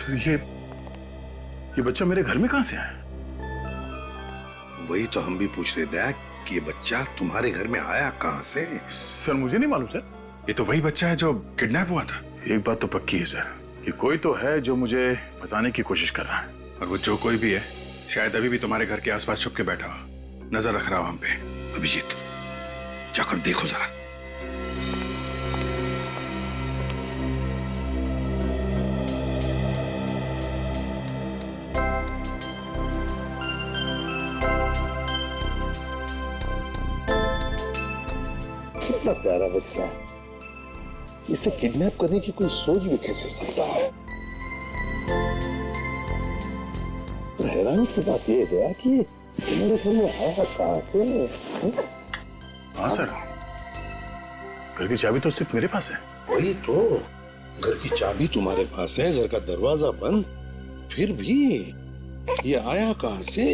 Sir ये बच्चा मेरे घर में कहां से आया? वही तो हम भी पूछ रहे थे कि ये बच्चा तुम्हारे घर में आया कहां से? सर मुझे नहीं मालूम सर। ये तो वही बच्चा है जो किडनैप हुआ था। एक बात तो पक्की है सर, ये कोई तो है जो मुझे फंसाने की कोशिश कर रहा है। और वो जो कोई भी है शायद अभी भी तुम्हारे घर के आसपास छुप के बैठा हो, नजर रख रहा हो हम पे। अभिजीत जाकर देखो जरा। कितना प्यारा बच्चा है, इसे किडनैप करने की कोई सोच भी कैसे सकता है? तो हैरानी की बात यह है कि मेरे घर में आया कहां से? हाँ सर, घर की चाबी तो सिर्फ मेरे पास है। वही तो, घर की चाबी तुम्हारे पास है, घर का दरवाजा बंद, फिर भी ये आया कहां से?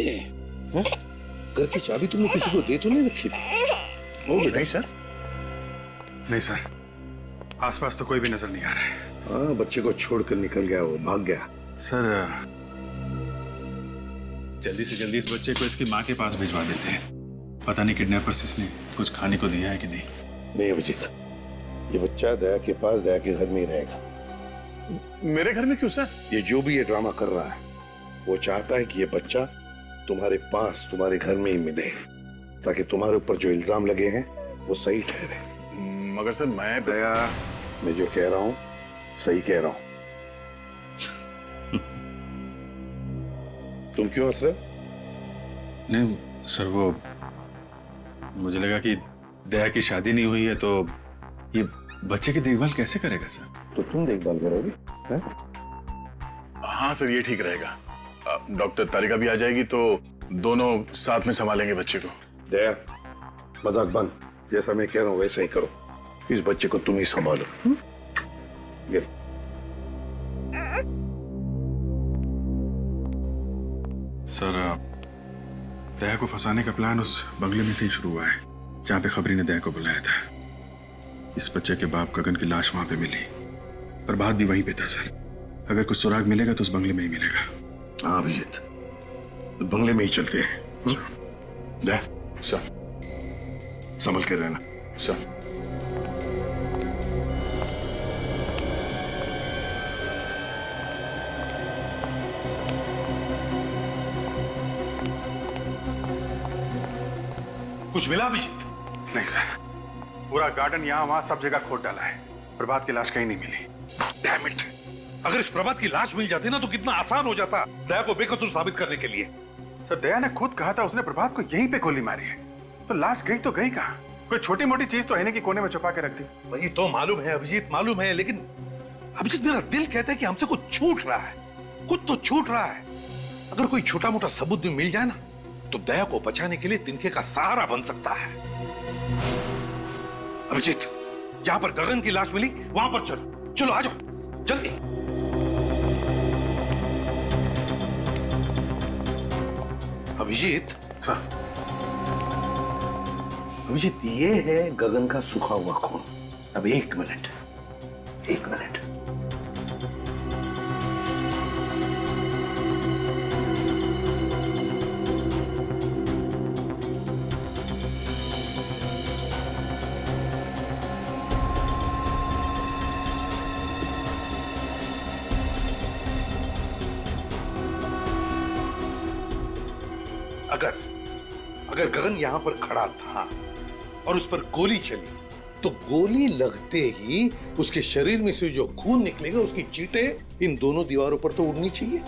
है? घर की चाबी तुमने किसी को दे तो नहीं रखी थी? वो भी नहीं सर। नहीं सर, आसपास तो कोई भी नजर नहीं आ रहा है। हाँ, बच्चे को छोड़कर निकल गया, वो भाग गया। सर जल्दी से जल्दी इस बच्चे को इसकी माँ के पास भिजवा देते हैं। पता नहीं किडनैपर्स इसने कुछ खाने को दिया है कि नहीं। नहीं अभिजीत, ये बच्चा दया के पास, दया के घर में ही रहेगा। मेरे घर में क्यों सर? ये जो भी ये ड्रामा कर रहा है, वो चाहता है कि ये बच्चा तुम्हारे पास, तुम्हारे घर में ही मिले, ताकि तुम्हारे ऊपर जो इल्जाम लगे हैं वो सही ठहरे। मगर सर दया, मैं जो कह रहा हूं सही कह रहा हूं। तुम क्यों हंस रहे? नहीं सर, वो मुझे लगा कि दया की शादी नहीं हुई है तो ये बच्चे की देखभाल कैसे करेगा सर? तो तुम देखभाल करोगे? हाँ सर, ये ठीक रहेगा। डॉक्टर तारिका भी आ जाएगी तो दोनों साथ में संभालेंगे बच्चे को। दया, मजाक बंद, जैसा मैं कह रहा हूं वैसा ही करो। इस बच्चे को तुम ही संभालो। ये सर, दया को फंसाने का प्लान उस बंगले में से ही शुरू हुआ है जहां पे खबरी ने दया को बुलाया था। इस बच्चे के बाप गगन की लाश वहां पे मिली, पर बात भी वहीं पे था सर। अगर कुछ सुराग मिलेगा तो उस बंगले में ही मिलेगा। हाँ अभिजीत, बंगले में ही चलते हैं। दया, सर। संभल के रहना। सर। कुछ मिला अभिजीत? नहीं सर, पूरा गार्डन यहाँ वहां सब जगह खोद डाला है, प्रभात की लाश कहीं नहीं मिली। Damn it! अगर इस प्रभात की लाश मिल जाती ना तो कितना आसान हो जाता दया को बेकसूर साबित करने के लिए। सर दया ने खुद कहा था उसने प्रभात को यहीं पे गोली मारी है, तो लाश गई तो गई कहाँ? कोई छोटी मोटी चीज तो है की कोने में छुपा के रख दी। वही तो मालूम है अभिजीत, मालूम है, लेकिन अभिजीत मेरा दिल कहता है कि हमसे कुछ छूट रहा है, कुछ तो छूट रहा है। अगर कोई छोटा मोटा सबूत भी मिल जाए ना तो दया को बचाने के लिए तिनके का सहारा बन सकता है। अभिजीत, जहां पर गगन की लाश मिली वहां पर चलो, चलो आ जाओ जल्दी। अभिजीत सर। अभिजीत, ये है गगन का सूखा हुआ खून। अब एक मिनट, एक मिनट। अगर गगन यहां पर खड़ा था और उस पर गोली चली तो गोली लगते ही उसके शरीर में से जो खून निकलेगा उसकी चींटें इन दोनों दीवारों पर तो उड़नी चाहिए।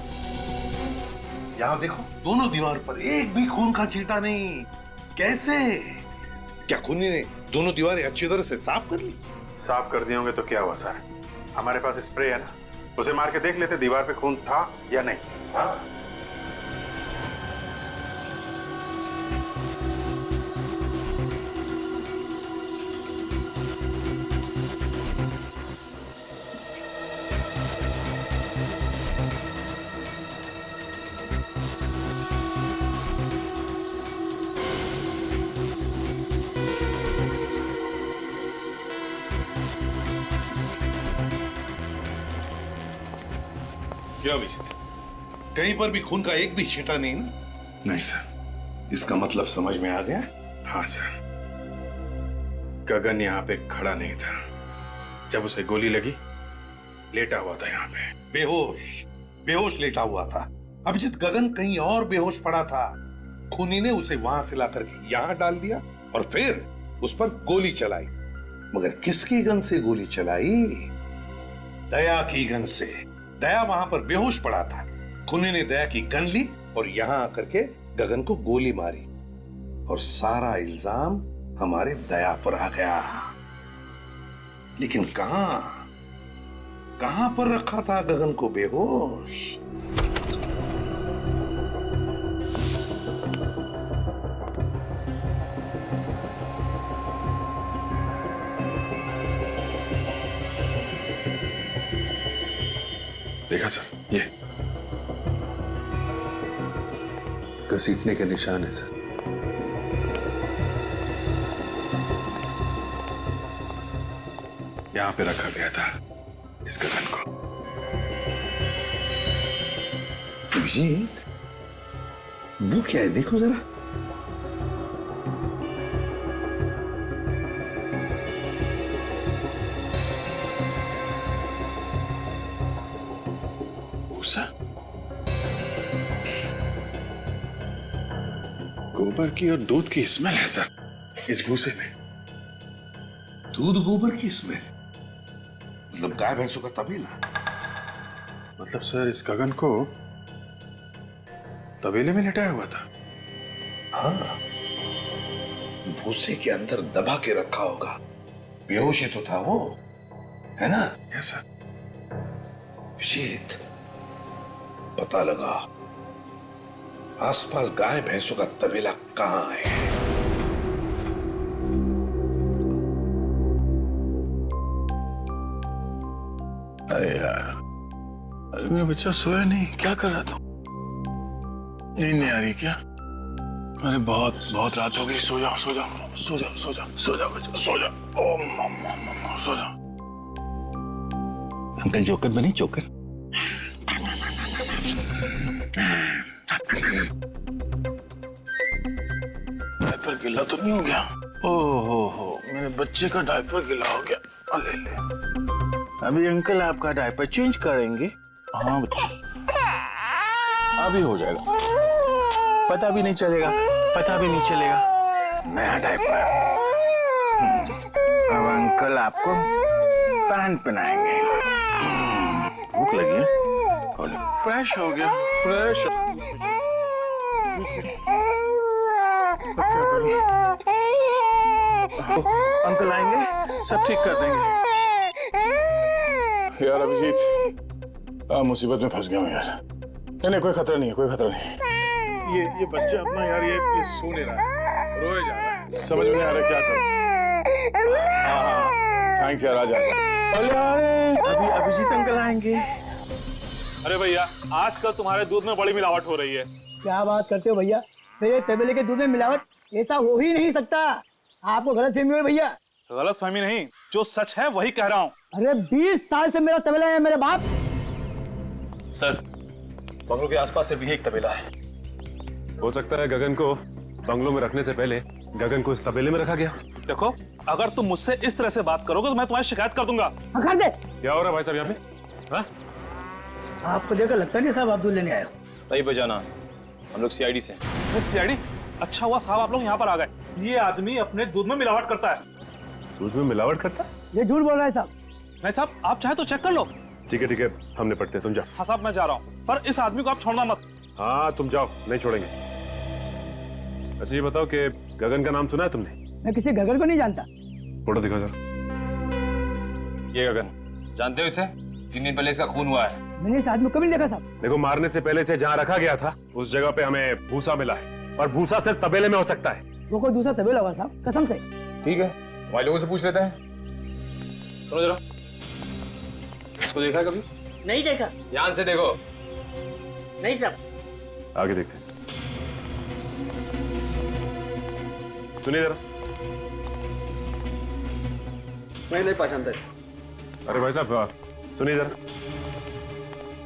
यहां देखो, दोनों दीवार पर एक भी खून का चींटा नहीं। कैसे? क्या खूनी ने दोनों दीवारें अच्छी तरह से साफ कर ली? साफ कर दिए होंगे तो क्या हुआ सर, हमारे पास स्प्रे है ना, उसे मार के देख लेते दीवार पे खून था या नहीं। हाँ? क्या अभिजीत, कहीं पर भी खून का एक भी छींटा नहीं ना? नहीं सर। इसका मतलब समझ में आ गया? हाँ सर, गगन यहाँ पे खड़ा नहीं था। जब उसे गोली लगी लेटा हुआ था यहाँ पे। बेहोश लेटा हुआ था। अभिजीत, गगन कहीं और बेहोश पड़ा था। खूनी ने उसे वहां से ला करके यहां डाल दिया और फिर उस पर गोली चलाई। मगर किसकी गन से गोली चलाई? दया की गन से। दया वहां पर बेहोश पड़ा था। खूनी ने दया की गन ली और यहां आकर के गगन को गोली मारी और सारा इल्जाम हमारे दया पर आ गया। लेकिन कहां पर रखा था गगन को बेहोश? देखा सर, ये घसीटने के निशान है सर। यहाँ पे रखा गया था इस गगन को। अभिजीत, वो क्या है? देखो जरा। भूसा, गोबर की और दूध की स्मेल है सर इस भूसे में। दूध गोबर की स्मेल? मतलब गाय भैंसों का तबेला? मतलब सर इस गगन को तबेले में लेटाया हुआ था। हाँ, भूसे के अंदर दबा के रखा होगा। बेहोश ही तो था वो, है ना? Yes sir. अभिजीत, पता लगा आसपास गाय भैंसों का तबेला कहां है। अरे यार, अरे मेरा बच्चा सोया नहीं, क्या कर रहा था? नींद नहीं आ रही क्या? अरे बहुत बहुत रात हो गई, सो जाओ सो जाओ सो जाओ सो जाओ सो जाओ बच्चा, सो जाओ। ओ मम्मा मम्मा, सो जाओ। अंकल जोकर बने, जोकर। डायपर गीला तो नहीं हो गया? हो, मेरे बच्चे का डायपर गीला हो गया। ले ले, अभी अंकल आपका डायपर चेंज करेंगे। हाँ बच्चा, अभी हो जाएगा, पता भी नहीं चलेगा, पता भी नहीं चलेगा। नया डायपर। अब अंकल आपको पैंट पहनाएंगे। भूख लगी है? फ्रेश हो गया, फ्रेश। अंकल आएंगे, सब ठीक कर देंगे। यार अभिजीत, मुसीबत में फंस गया हूँ यार। नहीं कोई खतरा नहीं है, कोई खतरा नहीं। ये बच्चा अपना यार ये सो नहीं रहा है, रोए जा रहा है, समझ में नहीं आ रहा क्या करूं। हाँ, थैंक्स यार, आ जाएगा। अभी अभिजीत अंकल आएंगे। अरे भैया, आजकल तुम्हारे दूध में बड़ी मिलावट हो रही है। क्या बात करते हो भैया? मेरे तबेले के दूध में मिलावट? ऐसा हो ही नहीं सकता। आपको गलतफहमी हुई भैया। गलतफहमी नहीं, जो सच है वही कह रहा हूँ। अरे 20 साल से मेरा तबेला है मेरे बाप। सर, बंगलों के आसपास सिर्फ यही एक तबेला है। हो सकता है गगन को बंगलों में रखने से पहले गगन को इस तबेले में रखा गया। देखो, अगर तुम मुझसे इस तरह से बात करोगे तो मैं तुम्हारी शिकायत कर दूंगा। कर दे। क्या हो रहा है भाई साहब यहाँ पे? हाँ? आपको देखकर लगता नहीं साहब आप दूध लेने आए हो। सही बजाना, हम लोग सीआईडी से। सीआईडी? अच्छा हुआ साहब आप लोग यहाँ पर आ गए। ये आदमी अपने दूध में मिलावट करता है। दूध में मिलावट करता? ये झूठ बोल रहा है साहब। नहीं साहब, आप चाहे तो चेक कर लो। ठीक है, हम निपटते हैं, तुम जाओ। हाँ साहब, मैं जा रहा हूँ, पर इस आदमी को आप छोड़ना मत। हाँ तुम जाओ, नहीं छोड़ेंगे। अच्छा ये बताओ कि गगन का नाम सुना है तुमने? मैं किसी गगन को नहीं जानता। फोटो दिखाओ जरा। ये गगन, जानते हो इसे? 3 दिन पहले इसका खून हुआ है। मैंने इस आदमी को कभी नहीं देखा साहब। देखो, मारने से पहले से जहाँ रखा गया था उस जगह पे हमें भूसा मिला है, और भूसा सिर्फ तबेले में हो सकता है। वो कोई दूसरा तबेला होगा साहब, कसम से। ठीक है, हमारे लोगों से पूछ लेते हैं। सुनो जरा, इसको देखा है कभी? नहीं देखा। ध्यान से देखो। नहीं साहब। आगे देखते हैं। सुनिए जरा। मैं नहीं पहचानता। अरे भाई साहब सुनिए जरा।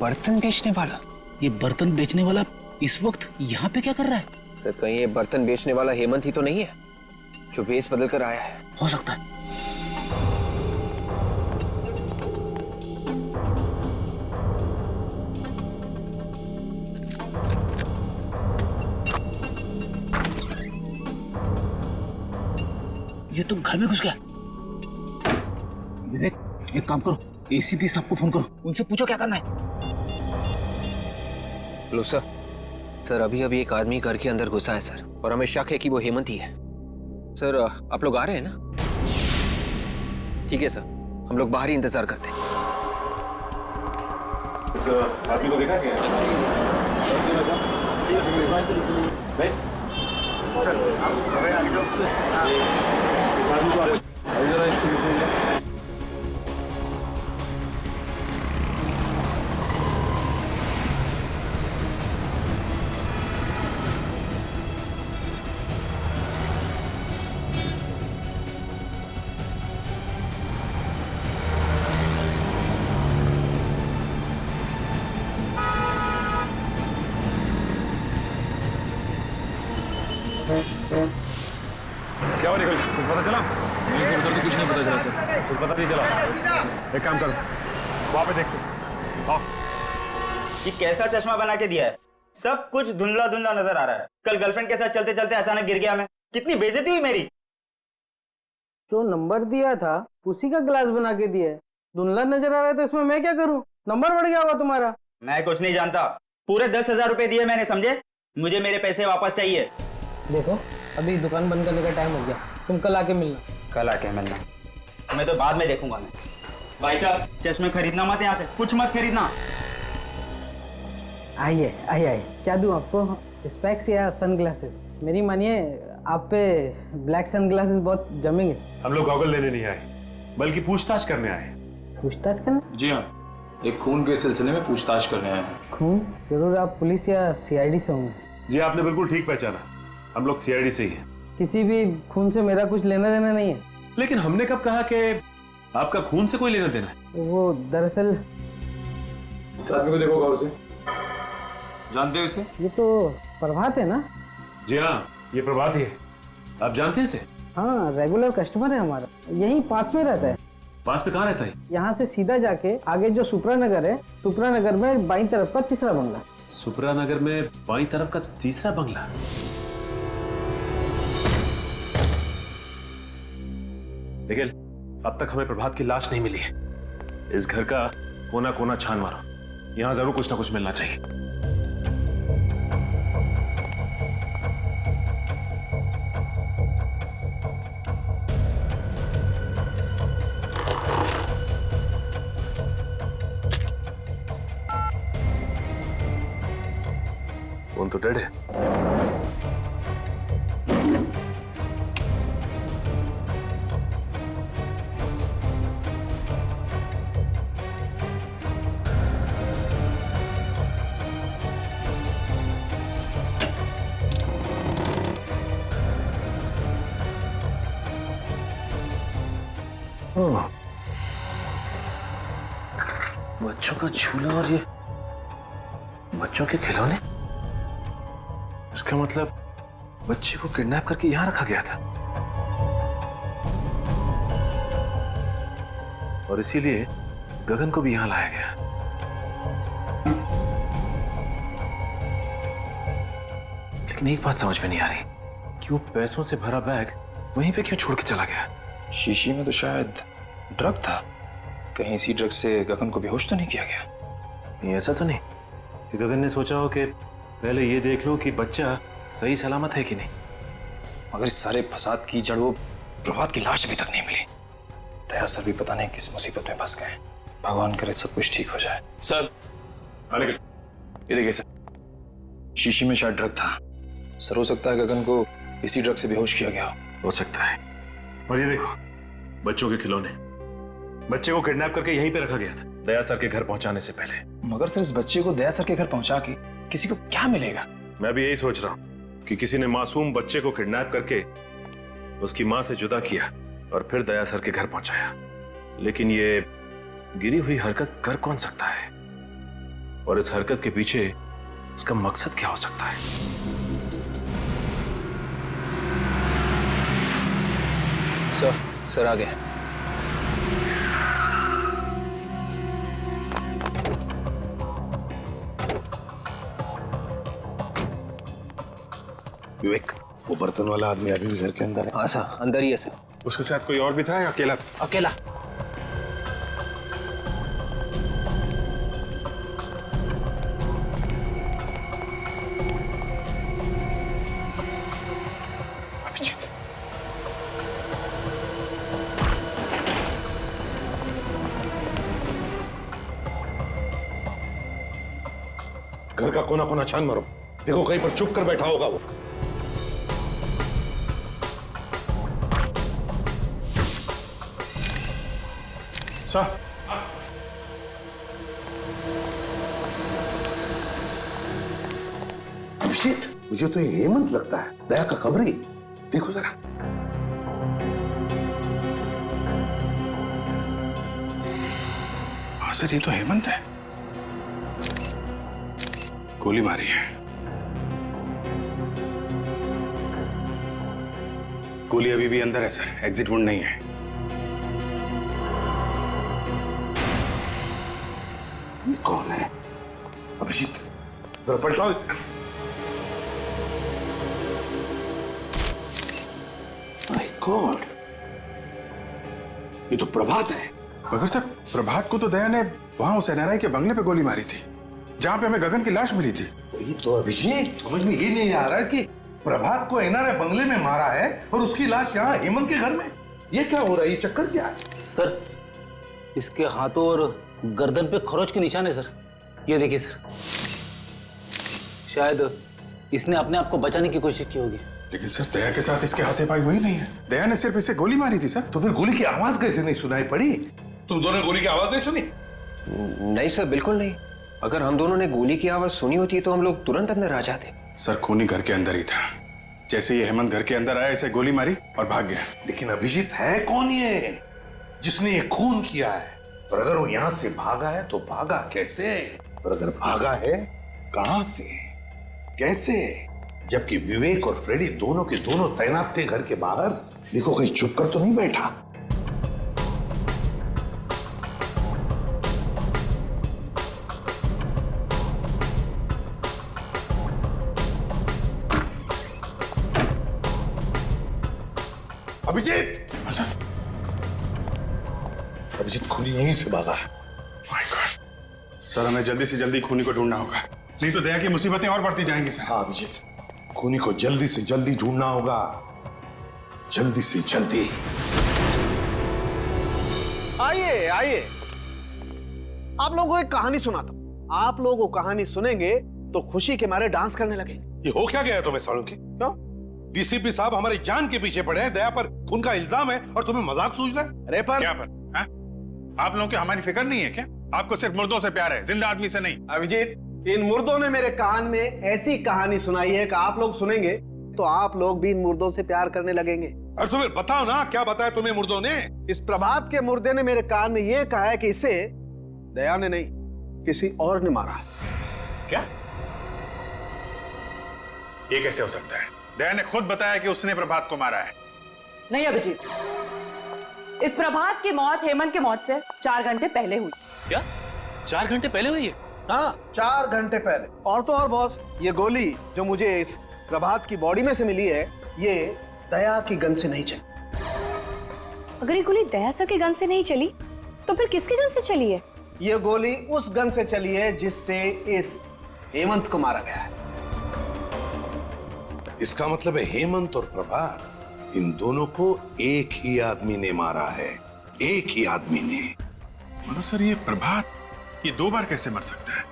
बर्तन बेचने वाला? ये बर्तन बेचने वाला इस वक्त यहाँ पे क्या कर रहा है? सर कहीं ये बर्तन बेचने वाला हेमंत ही तो नहीं है जो भेष बदल कर आया है? हो सकता है। ये तो घर में घुस गया। विवेक, एक काम करो, एसीपी साहब को फोन करो, उनसे पूछो क्या करना है। लो सर अभी अभी एक आदमी घर के अंदर घुसा है सर, और हमें शक है कि वो हेमंत ही है। सर आप लोग आ रहे हैं ना? ठीक है सर, हम लोग बाहर ही इंतजार करते हैं। आदमी को देखा क्या? क्या हुआ निकल? कुछ पता चला? नहीं सर, उधर तो कुछ नहीं पता चला सर। कुछ पता नहीं चला? एक काम करो, वहां पे देखते आओ। ये कैसा चश्मा बना के दिया है? सब कुछ धुंधला धुंधला नजर आ रहा है। कल गर्लफ्रेंड के साथ चलते चलते अचानक गिर गया मैं, कितनी बेइज्जती हुई मेरी। जो नंबर दिया था उसी का ग्लास बना के दिया है, धुंधला नजर आ रहा है तो इसमें मैं क्या करूं? नंबर बढ़ गया होगा तुम्हारा। मैं कुछ नहीं जानता, पूरे 10,000 रुपए दिए मैंने, समझे? मुझे मेरे पैसे वापस चाहिए। देखो अभी दुकान बंद करने का टाइम हो गया, तुम कल आके मिलना। कल आके मिलना? मैं तो बाद में देखूंगा। मैं भाई साहब, चश्मे खरीदना मत, यहाँ से कुछ मत खरीदना। आइए आइए आइए, क्या दूं आपको? स्पेक्स या सनग्लासेस? मेरी मानिए आप पे ब्लैक सनग्लासेस बहुत जमेंगे। हम लोग गॉगल लेने नहीं आए, बल्कि पूछताछ करने आए। पूछताछ करना? जी हाँ, एक खून के सिलसिले में पूछताछ करने आए हैं। खून? जरूर आप पुलिस या सीआईडी से होंगे। जी आपने बिल्कुल ठीक पहचाना, हम लोग सीआईडी से ही हैं। किसी भी खून से मेरा कुछ लेना देना नहीं है। लेकिन हमने कब कहा कि आपका खून से कोई लेना देना है? वो दरअसल इस आदमी को देखो गौर से, जानते हो इसे? ये तो प्रभात है ना? जी हाँ, ये प्रभात ही है। आप जानते हैं इसे? हाँ, रेगुलर कस्टमर है हमारा, यहीं पास में रहता है। पास में कहाँ रहता है? यहाँ से सीधा जाके आगे जो सुपरा नगर है, सुपरा नगर में बाईं तरफ का तीसरा बंगला। सुपरा नगर में बाईं तरफ का तीसरा बंगला? निखिल, अब तक हमें प्रभात की लाश नहीं मिली है। इस घर का कोना कोना छान मारो, यहाँ जरूर कुछ ना कुछ मिलना चाहिए। कौन तो डेड है? बच्चों का झूला और ये बच्चों के खिलौने, इसका मतलब बच्चे को किडनैप करके यहां रखा गया था और इसीलिए गगन को भी यहां लाया गया। लेकिन एक बात समझ में नहीं आ रही कि वो पैसों से भरा बैग वहीं पे क्यों छोड़ के चला गया? शीशी में तो शायद ड्रग था, कहीं इसी ड्रग से गगन को बेहोश तो नहीं किया गया? नहीं, ऐसा तो नहीं कि गगन ने सोचा हो कि पहले ये देख लो कि बच्चा सही सलामत है कि नहीं। मगर इस सारे फसाद की जड़ वो प्रभात की लाश अभी तक नहीं मिली। दया सर भी पता नहीं किस मुसीबत में फंस गए। भगवान करे सब कुछ ठीक हो जाए। सर ये देखिए सर, शीशी में शायद ड्रग था। सर हो सकता है गगन को इसी ड्रग से बेहोश किया गया हो सकता है। और ये देखो बच्चों के खिलौने, बच्चे को किडनैप करके यहीं पे रखा गया था दया सर के घर पहुंचाने से पहले। मगर सर इस बच्चे को दया सर के घर पहुंचा के किसी को क्या मिलेगा? मैं भी यही सोच रहा हूं कि किसी ने मासूम बच्चे को किडनैप करके उसकी मां से जुदा किया और फिर दया सर के घर पहुंचाया। लेकिन ये गिरी हुई हरकत कर कौन सकता है? और इस हरकत के पीछे उसका मकसद क्या हो सकता है? सर आ गए। विवेक, वो बर्तन वाला आदमी अभी भी घर के अंदर है? हाँ सर, अंदर ही है सर। उसके साथ कोई और भी था या अकेला था? अकेला। अभिजीत, घर का कोना कोना छान मारो, देखो कहीं पर चुप कर बैठा होगा वो। सर, अभिजीत, मुझे तो ये हेमंत लगता है, दया का खबरी। देखो जरा। हाँ सर, ये तो हेमंत है। गोली मारी है। गोली अभी भी अंदर है सर, एग्जिट वुंड नहीं है। ये कौन है? अभिजीत, जरा पलटाओ इसे। माय गॉड, ये तो प्रभात है। मगर सर, प्रभात को तो दया ने वहां उस एनआरआई के बंगले पे गोली मारी थी, जहां पे हमें गगन की लाश मिली थी। ये तो अभिजीत, समझ में ये नहीं आ रहा है कि प्रभात को एनआरआई बंगले में मारा है और उसकी लाश यहाँ हेमंत के घर में। ये क्या हो रहा है? ये चक्कर क्या है? सर, इसके हाथों और गर्दन पे खरोच के निशान है सर। ये देखिए सर, शायद इसने अपने आप को बचाने की कोशिश की होगी। लेकिन सर, दया के साथ इसके हाथापाई हुई नहीं है। दया ने सिर्फ इसे गोली मारी थी सर। तो फिर गोली की आवाज कैसे नहीं सुनाई पड़ी? तुम दोनों ने गोली की आवाज नहीं सुनी? नहीं सर, बिल्कुल नहीं। अगर हम दोनों ने गोली की आवाज सुनी होती तो हम लोग तुरंत अंदर आ जाते। सर, खूनी घर के अंदर ही था। जैसे ये हेमंत घर के अंदर आया, इसे गोली मारी और भाग गया। लेकिन अभिजीत, है कौन ये जिसने ये खून किया है? और अगर वो यहां से भागा है तो भागा कैसे? और अगर भागा है, कहां से, कैसे? जबकि विवेक और फ्रेडी दोनों के दोनों तैनात थे घर के बाहर। देखो कहीं चुप कर तो नहीं बैठा। अभिजीत, अभिजीत खूनी यहीं से भागा है। माय गॉड, सर हमें जल्दी से जल्दी खूनी को ढूंढना होगा, नहीं तो दया की मुसीबतें और बढ़ती जाएंगी सर। हाँ अभिजीत, खूनी को जल्दी से जल्दी ढूंढना होगा, जल्दी से जल्दी। आइए आइए, आप लोगों को एक कहानी सुनाता हूं। आप लोग वो कहानी सुनेंगे तो खुशी के मारे डांस करने लगेंगे। ये हो क्या गया तुम्हें सालुंकी? क्यों? डीसीपी साहब हमारी जान के पीछे पड़े हैं, दया पर खून का इल्जाम है और तुम्हें मजाक सूझ रहा है? अरे पर क्या पर? हा? आप लोगों की हमारी फिक्र नहीं है क्या? आपको सिर्फ मुर्दों से प्यार है, जिंदा आदमी से नहीं। अभिजीत, इन मुर्दों ने मेरे कान में ऐसी कहानी सुनाई है कि आप लोग सुनेंगे तो आप लोग भी इन मुर्दों से प्यार करने लगेंगे। और तो फिर बताओ ना, क्या बताया तुम्हें मुर्दों ने? इस प्रभात के मुर्दे ने मेरे कान में यह कहा है कि इसे दया ने नहीं, किसी और ने मारा है। क्या? ये कैसे हो सकता है? दया ने खुद बताया कि उसने प्रभात को मारा है। नहीं अभिजीत, इस प्रभात की मौत हेमंत की मौत से 4 घंटे पहले हुई। क्या 4 घंटे पहले हुई है? हाँ, 4 घंटे पहले। और तो और बॉस, ये गोली जो मुझे इस प्रभात की बॉडी में से मिली है, ये दया की गन से नहीं चली। अगर ये गोली दया सर के गन से नहीं चली तो फिर किसके गन से चली है? ये गोली उस गन से चली है जिससे इस हेमंत को मारा गया है। इसका मतलब है हेमंत और प्रभात, इन दोनों को एक ही आदमी ने मारा है, एक ही आदमी ने। मगर सर, ये प्रभात ये 2 बार कैसे मर सकता है?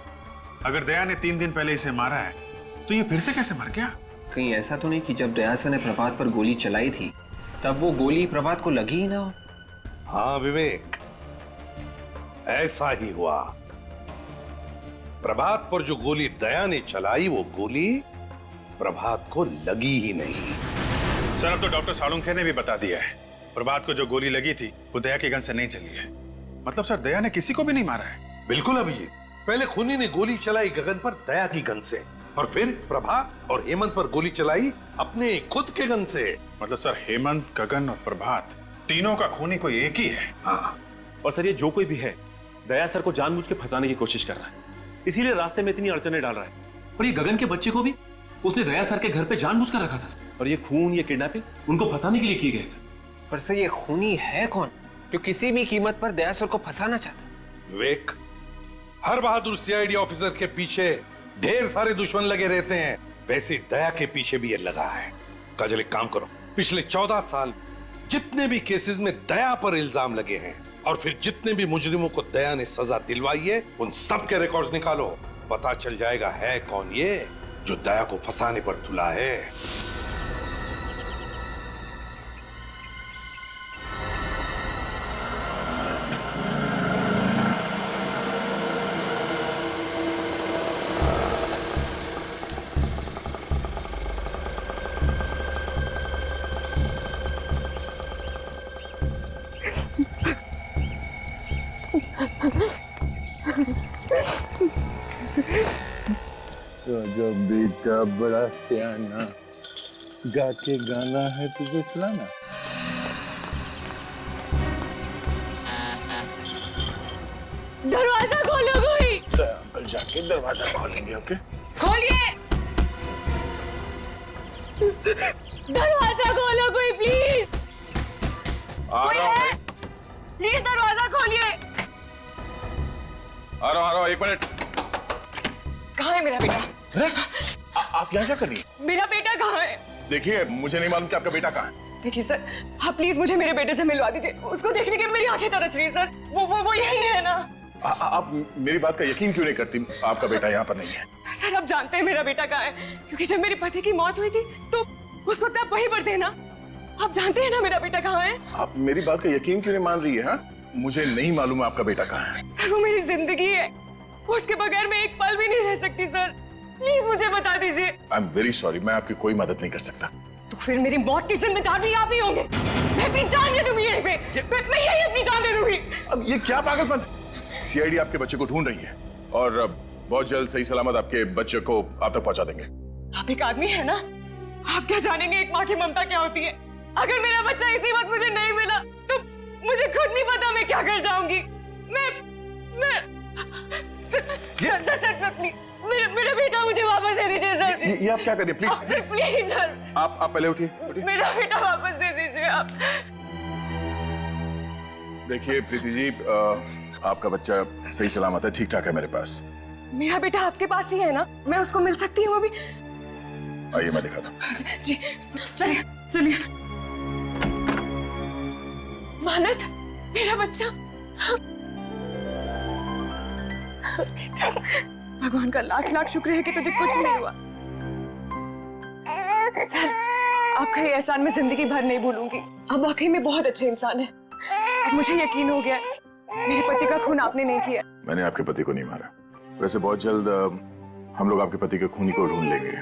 अगर दया ने 3 दिन पहले इसे मारा है तो ये फिर से कैसे मर गया? कहीं ऐसा तो नहीं कि जब दया सर ने प्रभात पर गोली चलाई थी तब वो गोली प्रभात को लगी ही ना हो? हाँ विवेक, ऐसा ही हुआ। प्रभात पर जो गोली दया ने चलाई, वो गोली प्रभात को लगी ही नहीं। सर, अब तो डॉक्टर सालुंखे ने भी बता दिया है, प्रभात को जो गोली लगी थी वो दया के गन से नहीं चली है। मतलब सर, दया ने किसी को भी नहीं मारा है। बिल्कुल अभिजीत, पहले खूनी ने गोली चलाई गगन पर दया की गन से, और फिर प्रभा और हेमंत पर गोली चलाई अपने खुद के गन से। मतलब सर, हेमंत, गगन और प्रभात तीनों का खूनी कोई एक ही है। हाँ, और सर ये जो कोई भी है, दया सर को जानबूझ के फंसाने की कोशिश कर रहा है, इसीलिए रास्ते में इतनी अड़चने डाल रहा है। और ये गगन के बच्चे को भी उसने दया सर के घर पे जानबूझ कर रखा था सर। और ये खून, ये किडनैपिंग उनको फंसाने के लिए की गई सर। पर सर ये खूनी है कौन जो किसी भी कीमत पर दया सर को फंसाना चाहता है? विवेक, हर बहादुर सीआईडी ऑफिसर के पीछे ढेर सारे दुश्मन लगे रहते हैं, वैसे दया के पीछे भी ये लगा है। काजल, एक काम करो, पिछले 14 साल जितने भी केसेस में दया पर इल्जाम लगे हैं और फिर जितने भी मुजरिमों को दया ने सजा दिलवाई है, उन सब के रिकॉर्ड्स निकालो। पता चल जाएगा है कौन ये जो दया को फंसाने पर तुला है। तो जो बेटा बड़ा सियाना, गा के गाना है तुझे सुनाना। दरवाजा खोलो कोई। तो अंकल जाके दरवाजा खोलेंगे। ओके, खोलिए, दरवाजा खोलो कोई प्लीज। कोई है? प्लीज दरवाजा खोलिए। आ रहा हूँ, 1 मिनट। कहाँ है मेरा बेटा? अरे आप यहाँ क्या कर रही हैं? मेरा बेटा कहाँ है? देखिए, मुझे नहीं मालूम कि आपका बेटा कहाँ है। देखिए सर, आप प्लीज मुझे मेरे बेटे से मिलवा दीजिए। उसको देखने के मेरी आंखें तरस रही है सर। वो यही है ना? आप मेरी बात का यकीन क्यों नहीं करती? आपका बेटा यहाँ पर नहीं है। सर, आप जानते हैं मेरा बेटा कहाँ है, क्योंकि जब मेरे पति की मौत हुई थी तो उस वक्त आप वहीं पर थे ना। आप जानते हैं ना मेरा बेटा कहाँ है? आप मेरी बात का यकीन क्यों नहीं मान रही है? हाँ, मुझे नहीं मालूम आपका बेटा कहाँ है। सर, वो मेरी जिंदगी है, उसके बगैर मैं एक पल भी नहीं रह सकती सर। प्लीज मुझे बता दीजिए। आई एम वेरी सॉरी, मैं आपकी कोई मदद नहीं कर सकता। तो फिर मेरी मौत की जिम्मेदार भी आप ही होंगे। मैं अपनी जान दे दूंगी यहीं पे। मैं यही अपनी जान दे दूंगी। अब ये क्या पागलपन? सीआईडी आपके बच्चे को ढूंढ रही है और बहुत जल्द सही सलामत आपके बच्चे को आप तक पहुंचा देंगे। आप एक आदमी है ना, आप क्या जानेंगे एक माँ की ममता क्या होती है। अगर मेरा बच्चा इसी वक्त मुझे नहीं मिला तो मुझे खुद नहीं पता मैं क्या कर जाऊंगी। मैं सर प्लीज मेरा बेटा मुझे वापस दे दीजिए सर। ये आप क्या करिए प्लीज। सर प्लीज सर, आप पहले उठिए। मेरा बेटा वापस दे दीजिए आप। देखिए प्रीति जी, आपका बच्चा सही सलामत है, ठीक ठाक है मेरे पास। मेरा बेटा आपके पास ही है ना? मैं उसको मिल सकती हूँ अभी? आइए मैं दिखाता हूँ। जी चलिए चलिए। मानत, मेरा बच्चा। भगवान का लाख लाख शुक्र है कि तुझे कुछ नहीं हुआ। सर, आपका ये एहसान मैं जिंदगी भर नहीं भूलूंगी। आप वाकई में बहुत अच्छे इंसान हैं। अब मुझे यकीन हो गया मेरे पति का खून आपने नहीं किया। मैंने आपके पति को नहीं मारा। वैसे बहुत जल्द हम लोग आपके पति के खूनी को ढूंढ लेंगे।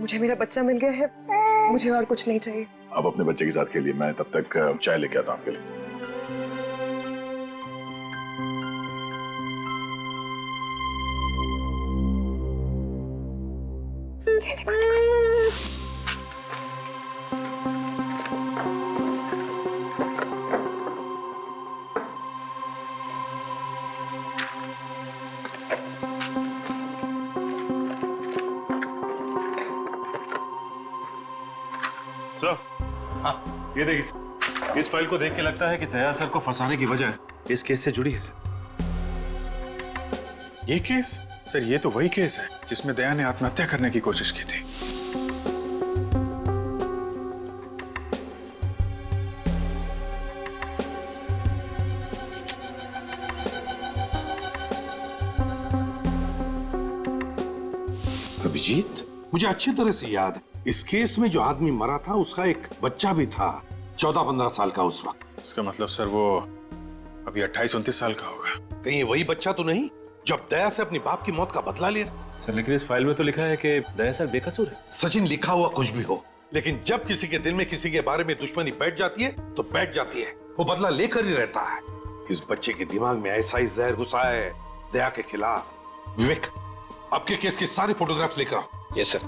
मुझे मेरा बच्चा मिल गया है, मुझे और कुछ नहीं चाहिए। आप अपने बच्चे के साथ खेलिए, मैं तब तक चाय लेके आता हूँ आपके लिए। सर, हाँ, ये देखिए, इस फाइल को देख के लगता है कि दया सर को फंसाने की वजह इस केस से जुड़ी है सर। ये केस? सर, ये तो वही केस है जिसमें दया ने आत्महत्या करने की कोशिश की थी। अभिजीत, मुझे अच्छी तरह से याद है, इस केस में जो आदमी मरा था उसका एक बच्चा भी था, 14-15 साल का उस वक्त। इसका मतलब सर वो अभी 28-29 साल का होगा। कहीं वही बच्चा तो नहीं जो अब दया से अपनी बाप की मौत का बदला ले रहा? सर, लेकिन इस फाइल में तो लिखा है कि दया सर बेकसूर है। सचिन, लिखा हुआ कुछ भी हो, लेकिन जब किसी के दिल में किसी के बारे में दुश्मनी बैठ जाती है तो बैठ जाती है, वो बदला लेकर ही रहता है। इस बच्चे के दिमाग में ऐसा ही जहर घुसा है दया के खिलाफ विवेक, आपके केस के सारे फोटोग्राफ्स लेकर आओ। Yes sir.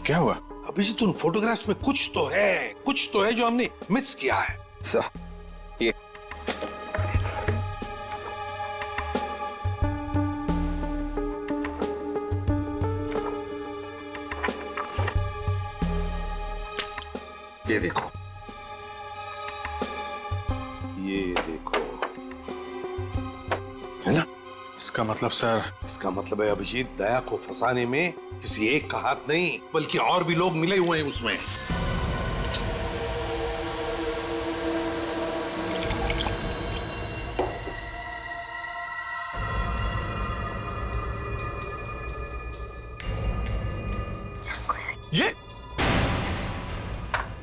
क्या हुआ? अभिजीत, उन फोटोग्राफ्स में कुछ तो है जो हमने मिस किया है। सर ये देखो, ये देखो, है ना? इसका मतलब सर? इसका मतलब है अभिजीत, दया को फंसाने में किसी एक का हाथ नहीं, बल्कि और भी लोग मिले हुए हैं उसमें।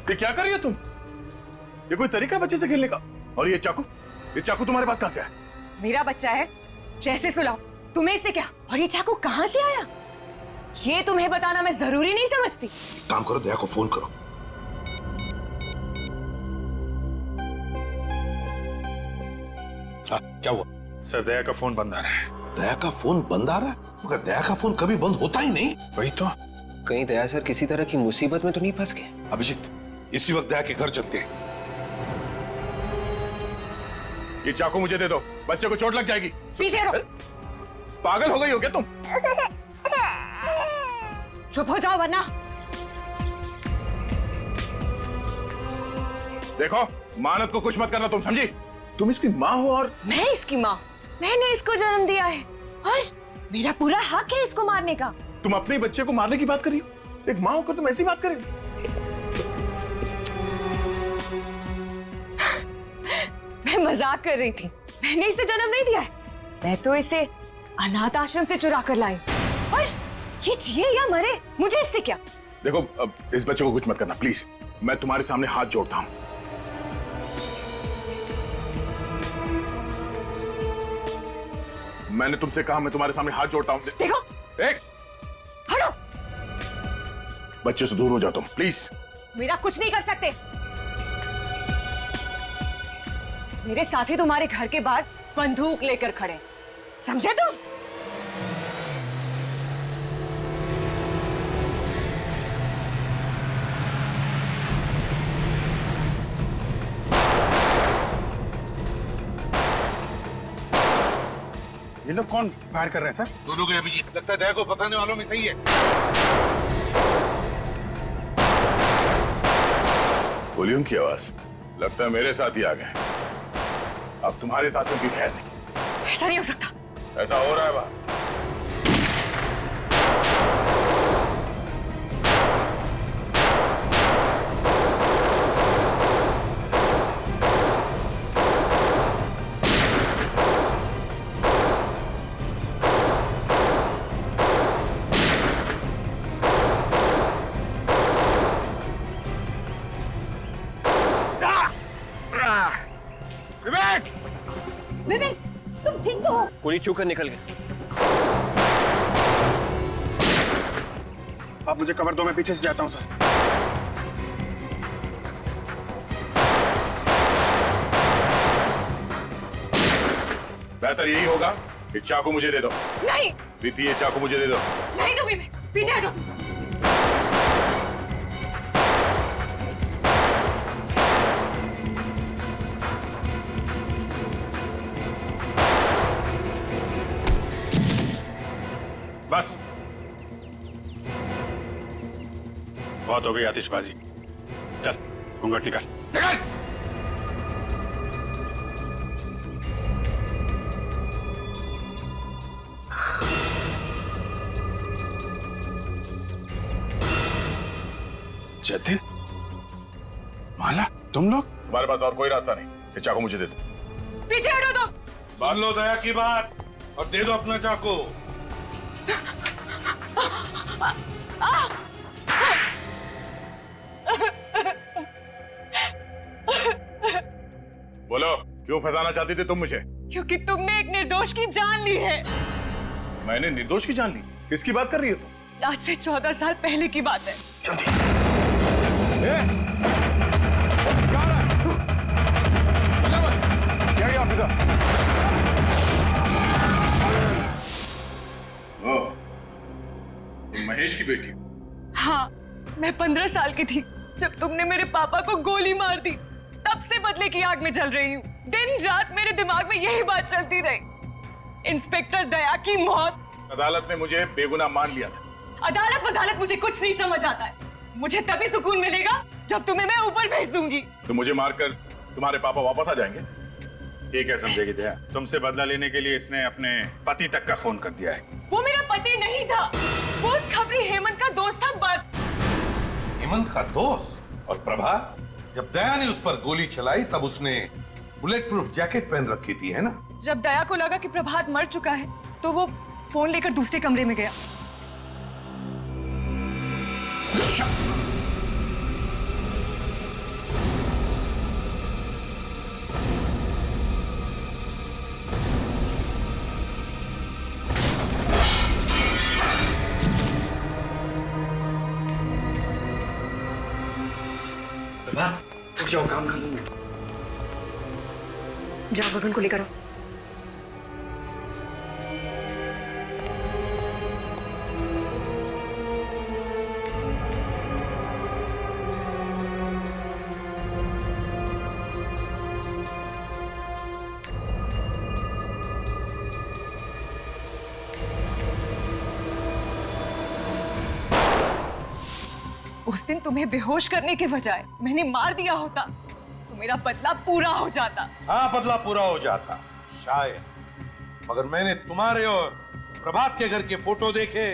ये क्या कर रही हो तुम? ये कोई तरीका है बच्चे से खेलने का? और ये चाकू तुम्हारे पास कहां से आया? मेरा बच्चा है, जैसे सुलाओ। तुम्हें इससे क्या? और ये चाकू कहां से आया? ये तुम्हें बताना मैं जरूरी नहीं समझती। काम करो, दया को फोन करो। क्या हुआ? सर, दया का फोन बंद आ रहा है। दया का फोन बंद आ रहा है? मगर दया का फोन कभी बंद होता ही नहीं। वही तो। कहीं दया सर किसी तरह की मुसीबत में तो नहीं फंस गए? अभिजीत, इसी वक्त दया के घर चलते हैं। ये चाकू मुझे दे दो, बच्चे को चोट लग जाएगी। पीछे रहो। पागल हो गई हो क्या तुम? चुप हो जाओ वरना। देखो, मानत को कुछ मत करना, तुम समझी? तुम इसकी माँ हो और मैं इसकी माँ। मैंने इसको जन्म दिया है और मेरा पूरा हक है इसको मारने का। तुम अपने बच्चे को मारने की बात कर रही हो? एक माँ होकर तुम ऐसी बात कर रही हो? मैं मजाक कर रही थी। मैंने इसे जन्म नहीं दिया है, मैं तो इसे अनाथ आश्रम से चुरा कर लाई। और ये जिए या मरे, मुझे इससे क्या? देखो, अब इस बच्चे को कुछ मत करना प्लीज। मैं तुम्हारे सामने हाथ जोड़ता हूं। मैंने तुमसे कहा, मैं तुम्हारे सामने हाथ जोड़ता हूं। देखो, एक हटो। बच्चे से दूर हो जाओ तुम प्लीज। मेरा कुछ नहीं कर सकते। मेरे साथी तुम्हारे घर के बाहर बंदूक लेकर खड़े, समझे तुम? ये लोग कौन फायर कर रहे हैं सर? दोनों के अभिजीत, लगता है दया को फंसाने वालों में सही है। गोलियों की आवाज, लगता है मेरे साथ ही आ गए। अब तुम्हारे साथ में भी खैर नहीं। ऐसा नहीं हो सकता। ऐसा हो रहा है बात। विवेक, तुम ठीक तो हो? गोली चूक कर निकल गए। आप मुझे कवर दो, मैं पीछे से जाता हूं सर। बेहतर यही होगा कि चाकू मुझे दे दो। नहीं। प्रीति, ये चाकू मुझे दे दो। नहीं दूंगी मैं। पीछे हटो। बस, बहुत हो गई आतिशबाजी। चल, घूंघट निकाल। निकाल। जतिन, माला, तुम लोग? तुम्हारे पास और कोई रास्ता नहीं। ये चाकू मुझे दे दो। पीछे हटो तुम। सुन लो दया की बात और दे दो अपना चाकू। बोलो, क्यों फंसाना चाहती थी तुम मुझे? क्योंकि तुमने एक निर्दोष की जान ली है। मैंने निर्दोष की जान ली? किसकी बात कर रही हो तुम? आज से 14 साल पहले की बात है। महेश की बेटी हो? हाँ, मैं 15 साल की थी जब तुमने मेरे पापा को गोली मार दी। तब से बदले की आग में जल रही हूँ। दिन रात मेरे दिमाग में यही बात चलती रही। इंस्पेक्टर दया की मौत। अदालत ने मुझे बेगुनाह मान लिया था। अदालत मुझे कुछ नहीं समझ आता है। मुझे तभी सुकून मिलेगा जब तुम्हें मैं ऊपर भेज दूंगी। तो मुझे मारकर तुम्हारे पापा वापस आ जाएंगे? ये क्या समझेगी दया? तुमसे बदला लेने के लिए इसने अपने पति तक का खून कर दिया है। वो मेरा पति नहीं था, वो उस खबरी हेमंत का दोस्त था बस। हेमंत का दोस्त? और प्रभा? जब दया ने उस पर गोली चलाई तब उसने बुलेट प्रूफ जैकेट पहन रखी थी, है ना? जब दया को लगा कि प्रभात मर चुका है तो वो फोन लेकर दूसरे कमरे में गया। जाओ, काम खत्म है। जाओ गगन को लेकर आओ। उस दिन तुम्हें बेहोश करने के बजाय मैंने मार दिया होता तो मेरा बदला पूरा हो जाता। हाँ, बदला पूरा हो जाता शायद, मगर मैंने तुम्हारे और प्रभात के घर के फोटो देखे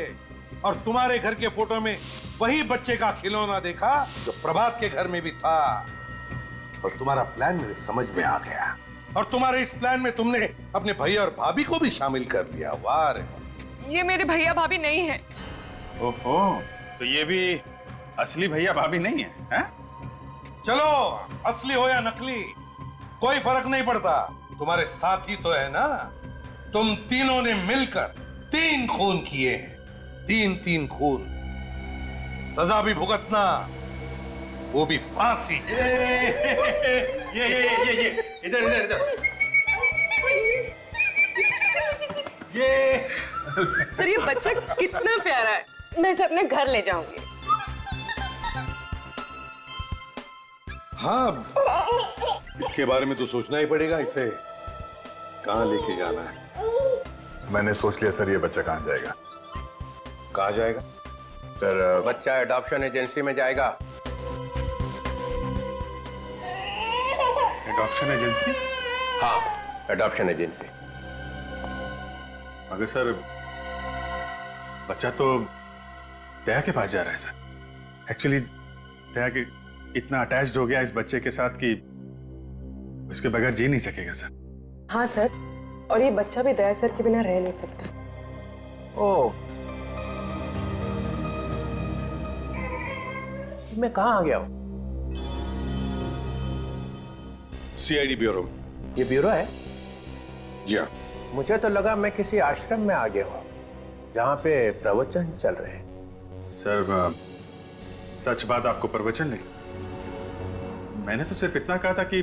और तुम्हारे घर के फोटो में वही बच्चे का खिलौना देखा जो प्रभात के घर में भी था। और तुम्हारा प्लान मेरे समझ में आ गया और तुम्हारे इस प्लान में तुमने अपने भैया और भाभी को भी शामिल कर लिया। वाह रे! ये मेरे भैया भाभी नहीं है। ओहो, तो ये भी असली भैया भाभी नहीं है, हैं? चलो, असली हो या नकली कोई फर्क नहीं पड़ता, तुम्हारे साथी तो है ना। तुम तीनों ने मिलकर 3 खून किए हैं, 3 खून। सजा भी भुगतना, वो भी फांसी। ये इधर ये सर, ये बच्चा कितना प्यारा है, मैं इसे अपने घर ले जाऊंगी। हाँ, इसके बारे में तो सोचना ही पड़ेगा, इसे कहाँ लेके जाना है। मैंने सोच लिया सर, ये बच्चा कहाँ जाएगा? कहाँ जाएगा सर? बच्चा एडॉप्शन एजेंसी में जाएगा। Adoption agency? हाँ, एडॉप्शन एजेंसी। मगर सर, बच्चा तो दया के पास जा रहा है सर। एक्चुअली दया के इतना अटैच्ड हो गया इस बच्चे के साथ कि उसके बगैर जी नहीं सकेगा सर। हाँ सर, और ये बच्चा भी दया सर के बिना रह नहीं सकता। ओह, मैं कहाँ आ गया हूँ? सीआईडी ब्यूरो में। ये ब्यूरो है? जी हाँ। मुझे तो लगा मैं किसी आश्रम में आ गया हूँ जहाँ पे प्रवचन चल रहे हैं। सर, सच बात आपको प्रवचन लगी? मैंने तो सिर्फ इतना कहा था कि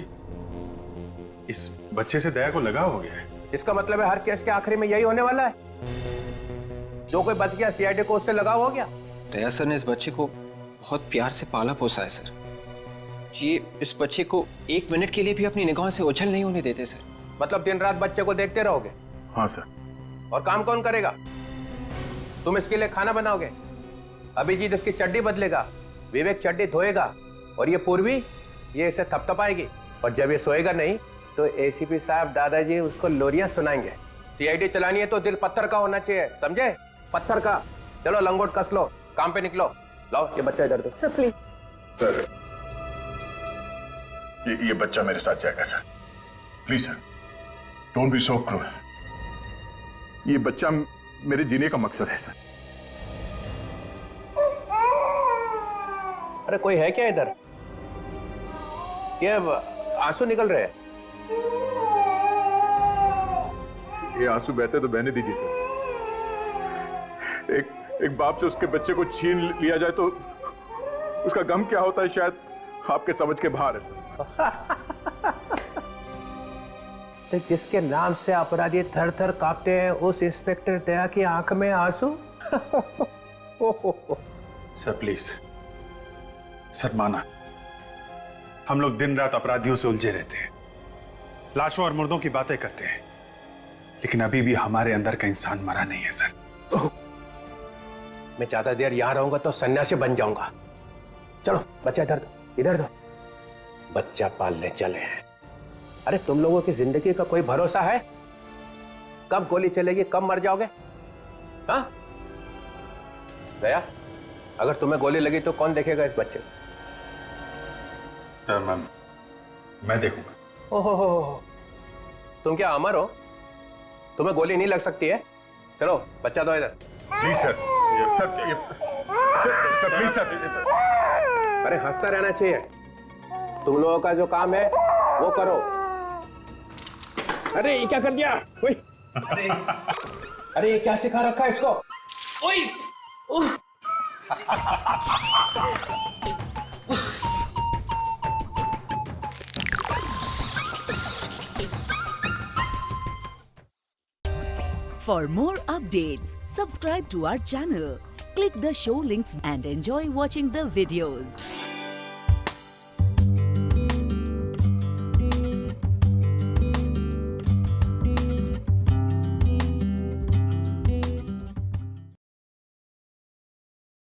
इस बच्चे से दया को लगाव हो गया है। इसका मतलब है हर केस के आखिरी में यही होने वाला है, जो कोई बच गया सीआईडी को उससे लगाव हो गया। दया सर ने इस बच्चे को बहुत प्यार से पाला पोसा है सर। ये इस बच्चे को 1 मिनट के लिए भी अपनी निगाहों से ओझल नहीं होने देते सर। मतलब दिन रात बच्चे को देखते रहोगे? हाँ सर। और काम कौन करेगा? तुम इसके लिए खाना बनाओगे, अभिजीत इसकी चड्डी बदलेगा, विवेक चड्डी धोएगा, और ये पूर्वी ये इसे थपथपाएगी, और जब ये सोएगा नहीं तो एसीपी साहब दादाजी उसको लोरियां सुनाएंगे। सीआईडी चलानी है तो दिल पत्थर का होना चाहिए, समझे? पत्थर का। चलो लंगोट कस लो, काम पे निकलो। लाओ ये बच्चा इधर दो। Sir please. सर, ये बच्चा मेरे साथ जाएगा sir. Please sir, don't be so cruel. ये बच्चा मेरे जीने का मकसद है सर। अरे कोई है क्या इधर? ये आंसू निकल रहे हैं। ये आंसू बहते तो बहने दीजिए सर। एक बाप से उसके बच्चे को छीन लिया जाए तो उसका गम क्या होता है, शायद आपके समझ के बाहर है सर। तो जिसके नाम से अपराधी थर थर कांपते हैं, उस इंस्पेक्टर दया की आंख में आंसू? सर प्लीज, सर माना, हम लोग दिन रात अपराधियों से उलझे रहते हैं, लाशों और मुर्दों की बातें करते हैं, लेकिन अभी भी हमारे अंदर का इंसान मरा नहीं है सर। मैं ज्यादा देर यहां रहूंगा तो सन्यासी बन जाऊंगा। चलो बच्चा इधर दो, इधर दो। बच्चा पालने चले हैं। अरे तुम लोगों की जिंदगी का कोई भरोसा है? कब गोली चलेगी, कब मर जाओगे? हाँ दया, अगर तुम्हें गोली लगी तो कौन देखेगा इस बच्चे को? सर मैं देखूंगा। ओहो, तुम क्या अमर हो? तुम्हें गोली नहीं लग सकती है? चलो बच्चा दो इधर। Please sir, sir please sir. अरे हंसता रहना चाहिए। तुम लोगों का जो काम है वो करो। अरे ये क्या कर दिया? ओए, अरे ये क्या सिखा रखा है इसको? ओए, For more updates, subscribe to our channel, click the show links and enjoy watching the videos.